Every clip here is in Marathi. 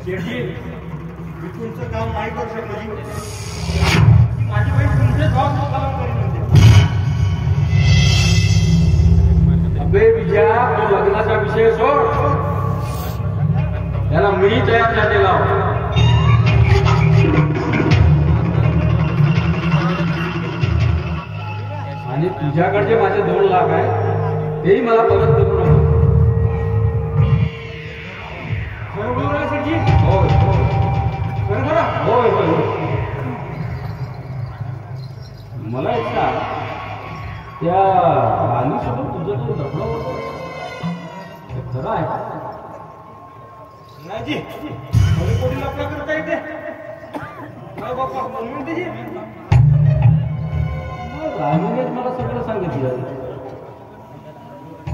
शेठजी, मी तुमचं काम नाही करू शकलो जी. माझी बहीण तुमचे काम करीत म्हणते. अबे विजया, तो लग्नाचा विषय सोड. त्याला मी तयार झालेला आणि तुझ्याकडचे माझे 2 लाख आहे तेही मला परत करू नको. मला एक सांग, त्या राणीसोबत तुझं तो लफडा होता ते खरं आहे का? नाही जी, मला कोणी लफडा करता येते नाही बाप्पा, म्हणून त्याची राणीनेच मला सगळं सांगितलं.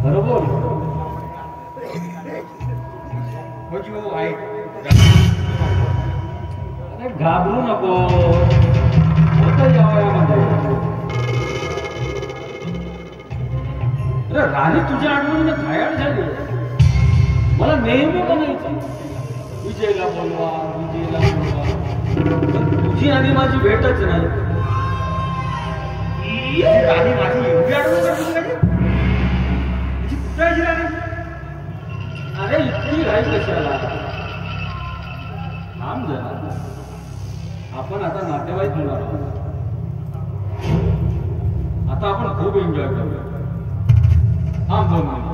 खरं बोल. हो आहे. अरे घाबरू नको, होतं या वयामध्ये. अरे राणी तुझ्या आठवणीने घायाळ झाली. मला नेहमी म्हणायचं विजयला बोलवा, विजयला बोलवा, पण तुझी आणि माझी भेटच नाही. राणी माझी एवढी आठवण करते तुझ्याकडे? तिची कुठे आहे राणी? अरे इतकी घाई कशाला? थांब जरा, आपण आता नातेवाईक होणार आहोत. आता आपण खूप एन्जॉय करूया. थांब 2 मिनिट.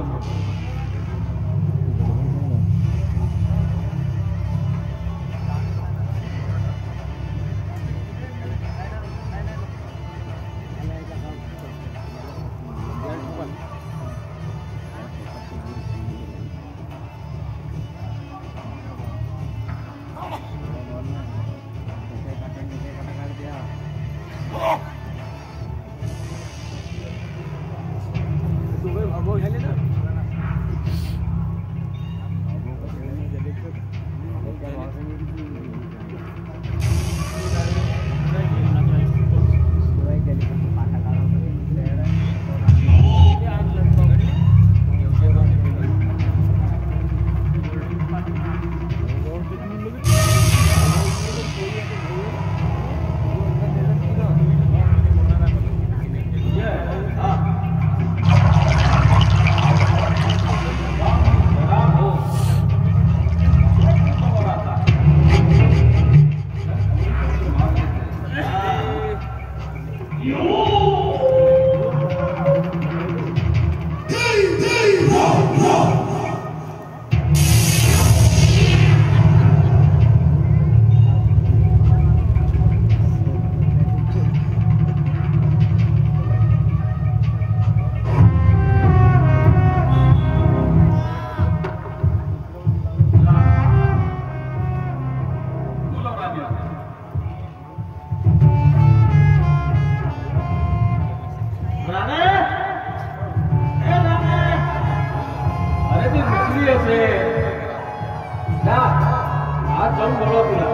आज जाऊन बोलवा तुला.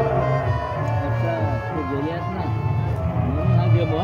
अच्छा, तू गेली आहेस ना म्हणून ना गेलो.